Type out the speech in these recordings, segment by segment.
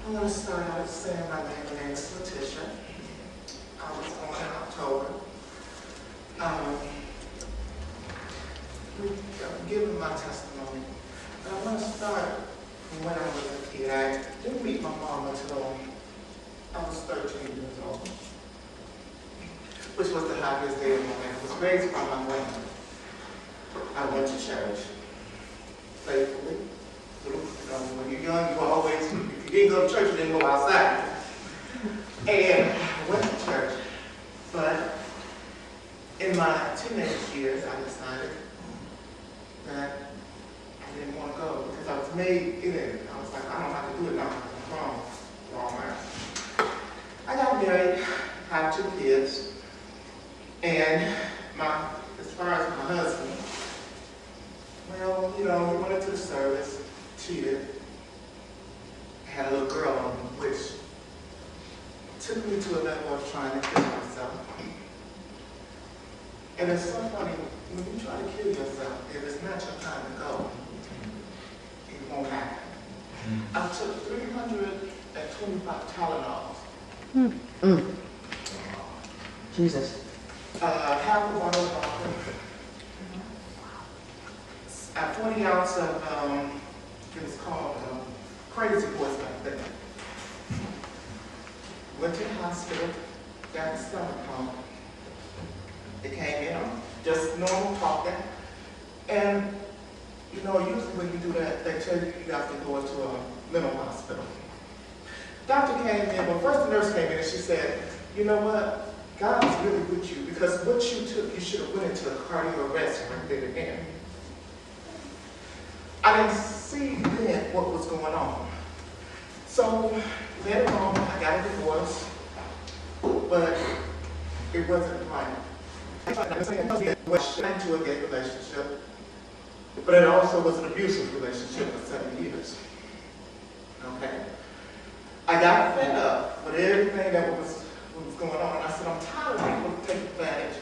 I'm going to start out saying my name is Letitia. I was born in October. I'm giving my testimony. But I want to start from when I was a kid. I didn't meet my mom until I was 13 years old, which was the happiest day of my life. I was raised by my grandmother. I went to church faithfully. When you're young, you always, if you didn't go to church, you didn't go outside. And I went to church, but in my teenage years, I decided that I didn't want to go because I was made in it. I was like, I don't know how to do it now. I'm wrong man. I got married, had 2 kids, and as far as my husband, well, he went into the service, cheated, had a little girl on him, which took me to a level of trying to kill myself. And it's so funny, when you try to kill yourself, if it's not your time to go, it won't happen. I took 325 Tylenols. Jesus. Half a bottle of vodka, 40 ounce of, it was called Crazy Boys back then. Went to the hospital, got the stomach pump. It came in, just normal talking. And, usually when you do that, they tell you you have to go into a mental hospital. Doctor came in, well, first the nurse came in and she said, you know what? God is really with you because what you took, you should have went into cardio arrest right there again. I didn't see then what was going on. So later on, I got a divorce, but it wasn't right. It was into a gay relationship, but it also was an abusive relationship for 7 years. Okay? I got fed up with everything that was going on, and I said, I'm tired of people taking advantage.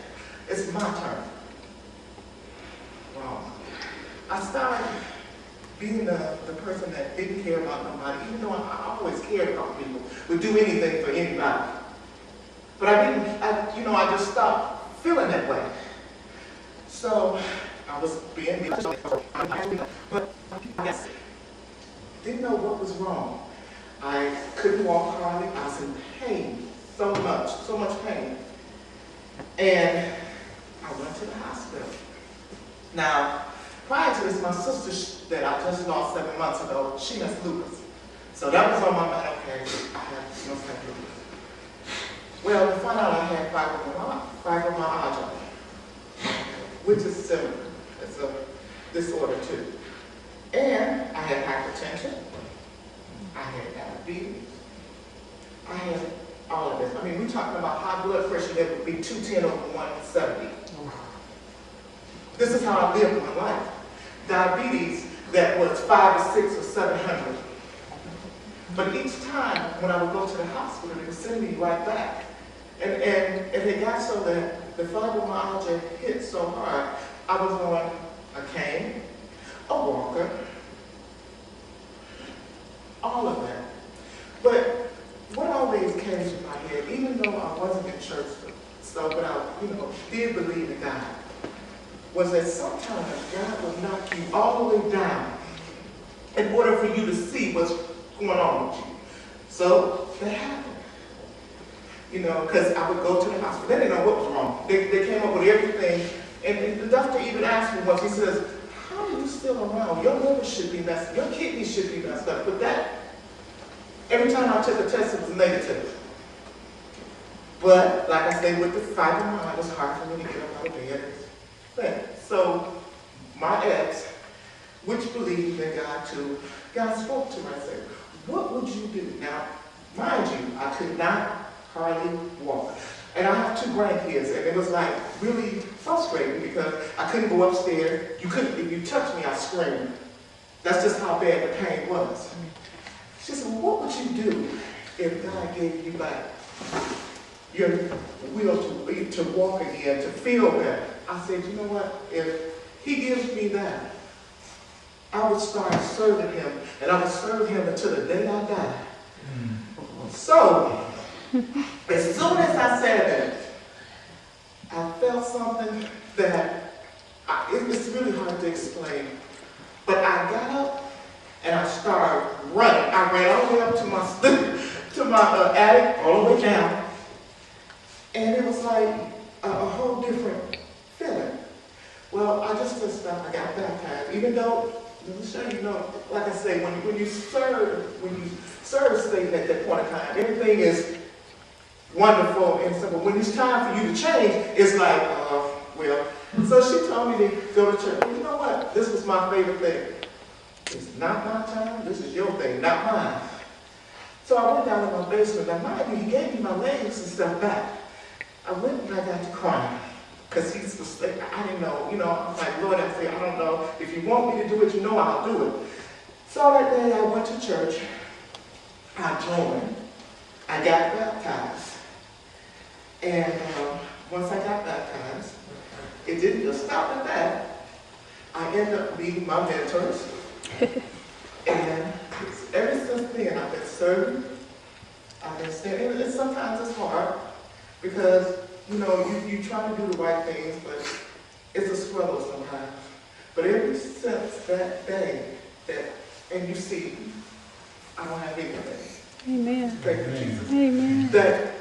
It's my turn. Wrong. I started being the person that didn't care about nobody, even though I always cared about people, would do anything for anybody. But I just stopped feeling that way. So I was being, but I didn't know what was wrong. I couldn't walk hardly. I was in pain, so much pain. And I went to the hospital. Now, prior to this, my sister that I just lost 7 months ago, she has lupus. So that was on my mind, okay, I have lupus. Well, to find out I had fibromyalgia, which is similar. It's a disorder too. And I had hypertension, I had diabetes, I had all of this. I mean, we're talking about high blood pressure that would be 210 over 170. This is how I lived my life. Diabetes that was 5 or 6 or 700. But each time when I would go to the hospital, they would send me right back. And it got so that the fibromyalgia hit so hard, I was on a cane, a walker, all of that. But what always came to my head, even though I wasn't in church, but I did believe in God, was that sometimes God will knock you all the way down in order for you to see what's going on with you. So that happened. Because I would go to the hospital. They didn't know what was wrong. They came up with everything. And the doctor even asked me once, he says, how are you still around? Your liver should be messed up. Your kidneys should be messed up. But that, every time I took a test, it was negative. But, like I say, with the fibromyalgia, it was hard for me to get up out of bed. So, my ex, which believed in God too, God spoke to me and said, what would you do? Now, mind you, I could not hardly walk. And I have 2 grandkids, and it was like really frustrating because I couldn't go upstairs. You couldn't, if you touched me, I screamed. That's just how bad the pain was. She said, well, what would you do if God gave you back your will to walk again, to feel better? I said, you know what? If he gives me that, I would start serving him, and I would serve him until the day I die. So, as soon as I said that, I felt something that, it's really hard to explain. But I got up and I started running. I ran all the way up to my attic, all the way down. And it was like a whole different feeling. Well, I just stopped. I got baptized. Even though, let me show you, like I say, when you serve Satan at that point in time, everything is wonderful and simple. When it's time for you to change, it's like, well. So she told me to go to church. Well, you know what? This was my favorite thing. It's not my time. This is your thing, not mine. So I went down to my basement. Now, mind you, he gave me my legs and stuff back. I went and I got to crying. Because he was like, I didn't know. I was like, Lord, I say, I don't know. If you want me to do it, I'll do it. So that day I went to church. I joined. I got baptized. And once I got baptized, it didn't just stop at that. I ended up meeting my mentors. And ever since then, I've been serving. I've been standing. And sometimes it's hard because, you try to do the right things, but it's a struggle sometimes. But ever since that day, and you see, I don't have anything. Amen. Thank you, Jesus. Amen. That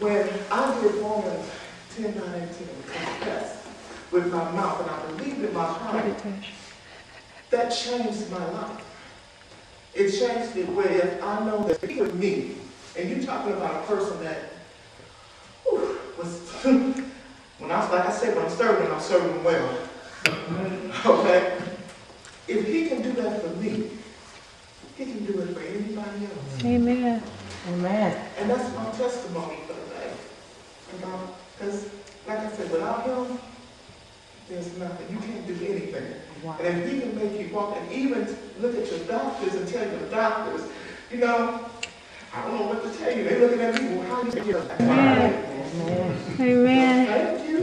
when I did Romans 10, 9, and 10, confess with my mouth and I believed in my heart, that changed my life. It changed it where I know that he with me, and you're talking about a person that was, when I'm serving well. Okay? If he can do that for me, he can do it for anybody else. Amen. Amen. And that's my testimony for the day. Because, like I said, without him, there's nothing. You can't do anything. Wow. And if he can make you walk, and even look at your doctors and tell your doctors, I don't know what to tell you. They're looking at me, well, how do you feel? Amen. Amen. Thank you.